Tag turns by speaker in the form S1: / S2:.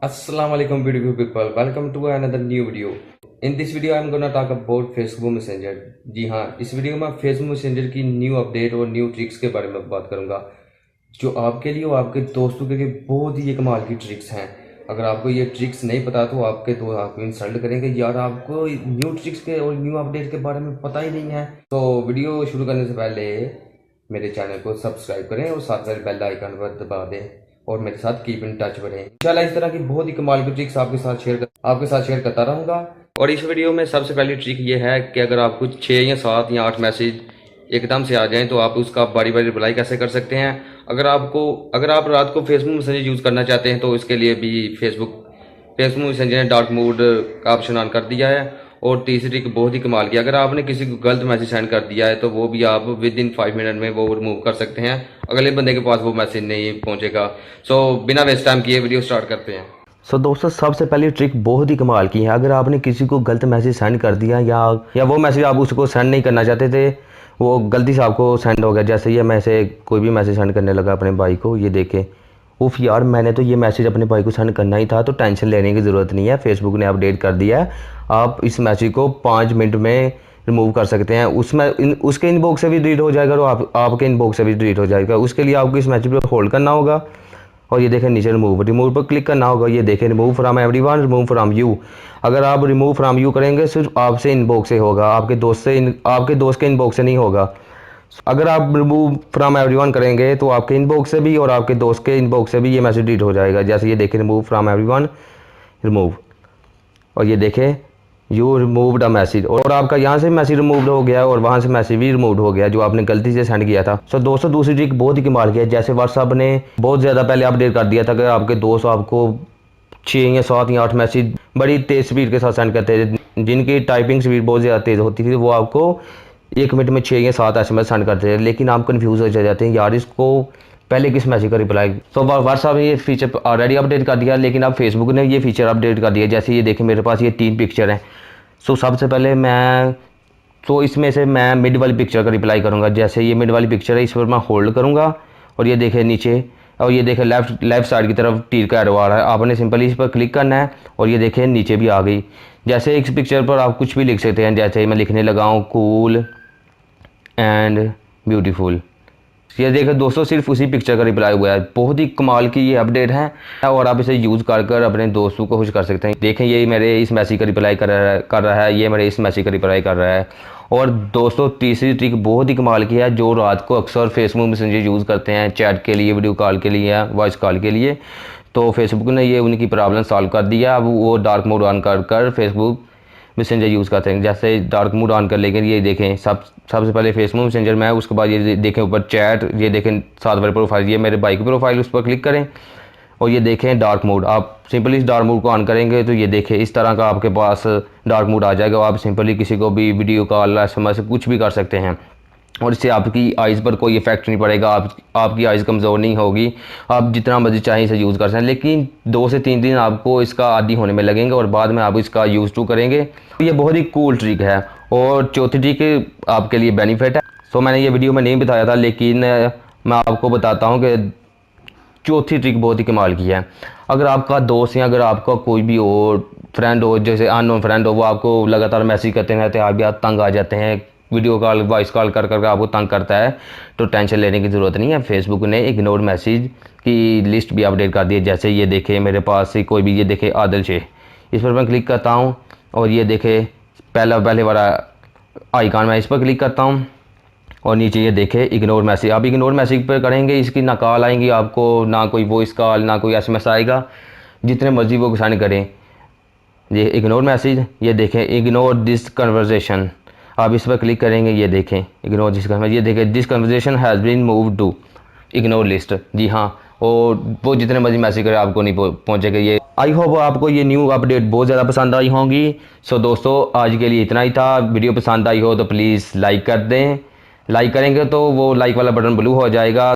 S1: Assalamualaikum beautiful people. Welcome to another new video. In this video I'm gonna talk about Facebook Messenger. जी हाँ, इस video में Facebook Messenger की new update और new tricks के बारे में बात करूंगा जो आपके लिए और आपके दोस्तों के लिए बहुत ही कमाल की ट्रिक्स हैं। अगर आपको ये ट्रिक्स नहीं पता तो आपके दोस्त आपको इंसल्ट करेंगे, यार आपको न्यू ट्रिक्स के और न्यू अपडेट के बारे में पता ही नहीं है। तो वीडियो शुरू करने से पहले मेरे चैनल को सब्सक्राइब करें और साथ में बेल आइकन पर दबा दें और मेरे साथ कीप इन टच में रहें। इंशाल्लाह इस तरह की बहुत ही कमाल की ट्रिक्स आपके साथ शेयर करता रहूंगा। और इस वीडियो में सबसे पहली ट्रिक ये है कि अगर आपको 6 या 7 या 8 मैसेज एकदम से आ जाएं तो आप उसका बारी बारी रिप्लाई कैसे कर सकते हैं। अगर आप रात को फेसबुक मैसेंजर यूज़ करना चाहते हैं तो इसके लिए भी फेसबुक मैसेंजर ने डार्क मोड का ऑप्शन ऑन कर दिया है। और तीसरी ट्रिक बहुत ही कमाल की, अगर आपने किसी को गलत मैसेज सेंड कर दिया है तो वो भी आप विद इन 5 मिनट में वो रिमूव कर सकते हैं, अगले बंदे के पास वो मैसेज नहीं पहुंचेगा। सो बिना वेस्ट टाइम किए वीडियो स्टार्ट करते हैं।
S2: दोस्तों सबसे पहली ट्रिक बहुत ही कमाल की है। अगर आपने किसी को गलत मैसेज सेंड कर दिया या वो मैसेज आप उसको सेंड नहीं करना चाहते थे, वो गलती से आपको सेंड हो गया। जैसे ये मैं से कोई भी मैसेज सेंड करने लगा अपने भाई को, ये देखें, उफ यार मैंने तो ये मैसेज अपने भाई को सेंड करना ही था, तो टेंशन लेने की ज़रूरत नहीं है, फेसबुक ने अपडेट कर दिया है। आप इस मैसेज को 5 मिनट में रिमूव कर सकते हैं। उसके इनबॉक्स से भी डिलीट हो जाएगा और आपके इनबॉक्स से भी डिलीट हो जाएगा। उसके लिए आपको इस मैसेज पर होल्ड करना होगा और ये देखें नीचे रिमूव पर क्लिक करना होगा। ये देखें remove from everyone, remove from you. अगर आप रिमूव फ्रॉम यू करेंगे सिर्फ आपसे इनबॉक्स से होगा, आपके दोस्त के इनबॉक्स से नहीं होगा। अगर आप रिमूव फ्रॉम एवरीवन करेंगे तो आपके इनबॉक्स से भी और आपके दोस्त के इनबॉक्स से भी ये मैसेज डिलीट हो जाएगा। जैसे ये देखें रिमूव फ्रॉम एवरीवन, रिमूव, और ये देखें यू रिमूव्ड अ मैसेज, और आपका यहाँ से मैसेज रिमूव हो गया और वहाँ से मैसेज भी रिमूव हो गया जो आपने गलती से सेंड किया था। दोस्तों दूसरी ट्रिक बहुत ही कमाल की है। जैसे व्हाट्सअप ने बहुत ज़्यादा पहले अपडेट कर दिया था कि आपके दोस्त आपको 6 या 7 या 8 मैसेज बड़ी तेज़ स्पीड के साथ सेंड करते थे, जिनकी टाइपिंग स्पीड बहुत ज़्यादा तेज़ होती थी, वो आपको 1 मिनट में 6 या 7 SMS सेंड करते थे। लेकिन आप कन्फ्यूज़ हो जाते हैं, यार इसको पहले किस मैसेज का रिप्लाई। तो व्हाट्सअप ने ये फीचर ऑलरेडी अपडेट कर दिया, लेकिन अब फेसबुक ने ये फीचर अपडेट कर दिया। जैसे ये देखें मेरे पास ये 3 पिक्चर हैं। सबसे पहले इसमें से मैं मिड वाली पिक्चर का रिप्लाई करूँगा। जैसे ये मिड वाली पिक्चर है, इस पर मैं होल्ड करूँगा और ये देखें नीचे, और ये देखें लेफ़्ट साइड की तरफ तीर का एरो आ रहा है। आपने सिंपली इस पर क्लिक करना है और ये देखें नीचे भी आ गई। जैसे इस पिक्चर पर आप कुछ भी लिख सकते हैं। जैसे मैं लिखने लगा हूँ कूल एंड ब्यूटीफुल। ये देखें दोस्तों सिर्फ उसी पिक्चर का रिप्लाई हुआ है। बहुत ही कमाल की ये अपडेट है और आप इसे यूज़ कर अपने दोस्तों को खुश कर सकते हैं। देखें ये मेरे इस मैसेज का रिप्लाई कर रहा है, ये मेरे इस मैसेज का रिप्लाई कर रहा है। और दोस्तों तीसरी ट्रिक बहुत ही कमाल की है, जो रात को अक्सर फेसबुक मैसेंजर यूज़ करते हैं चैट के लिए, वीडियो कॉल के लिए या वॉइस कॉल के लिए, तो फेसबुक ने ये उनकी प्रॉब्लम सॉल्व कर दिया। अब वो डार्क मोड ऑन कर फेसबुक मैसेंजर यूज़ करते हैं। जैसे डार्क मोड ऑन कर लेंगे, ये देखें सबसे पहले फेसबुक मैसेंजर में है, उसके बाद ये देखें ऊपर चैट, ये देखें साथ वाले प्रोफाइल, ये मेरे भाई की प्रोफाइल, उस पर क्लिक करें और ये देखें डार्क मोड। आप सिंपली इस डार्क मोड को ऑन करेंगे तो ये देखें इस तरह का आपके पास डार्क मोड आ जाएगा। आप सिंपली किसी को भी वीडियो कॉल SMS कुछ भी कर सकते हैं और इससे आपकी आइज़ पर कोई इफेक्ट नहीं पड़ेगा। आपकी आइज़ कमज़ोर नहीं होगी। आप जितना मर्जी चाहें इसे यूज़ कर सकते हैं, लेकिन 2 से 3 दिन आपको इसका आदी होने में लगेंगे और बाद में आप इसका यूज़ टू करेंगे। ये बहुत ही कूल ट्रिक है। और चौथी ट्रिक आपके लिए बेनिफिट है। मैंने ये वीडियो में नहीं बताया था, लेकिन मैं आपको बताता हूँ कि चौथी ट्रिक बहुत ही कमाल की है। अगर आपका दोस्त या अगर आपका कोई भी और फ्रेंड हो, जैसे अननोन फ्रेंड हो, वो आपको लगातार मैसेज करते रहते हैं, आप या तंग आ जाते हैं, वीडियो कॉल वॉइस कॉल कर आपको तंग करता है, तो टेंशन लेने की ज़रूरत नहीं है। फेसबुक ने इग्नोर मैसेज की लिस्ट भी अपडेट कर दी है। जैसे ये देखे मेरे पास से कोई भी, ये देखे आदिल शेख, इस पर मैं क्लिक करता हूँ और ये देखे पहले वाला आइकॉन, मैं इस पर क्लिक करता हूँ और नीचे ये देखे इग्नोर मैसेज। आप इग्नोर मैसेज पर करेंगे, इसकी ना कॉल आएंगी आपको, ना कोई वॉइस कॉल, ना कोई SMS आएगा, जितने मर्जी वो सेंड करें। ये इग्नोर मैसेज, ये देखें इग्नोर दिस कन्वर्जेशन, आप इस पर क्लिक करेंगे, ये देखें इग्नोर दिस कन्वर्जेशन, ये देखें this conversation has been moved to ignore list. जी हाँ, और वो जितने मर्जी मैसेज करें आपको नहीं पहुँचेगा। ये आई होप आपको ये न्यू अपडेट बहुत ज़्यादा पसंद आई होंगी। दोस्तों आज के लिए इतना ही था। वीडियो पसंद आई हो तो प्लीज़ लाइक कर दें। लाइक करेंगे तो वो लाइक वाला बटन ब्लू हो जाएगा।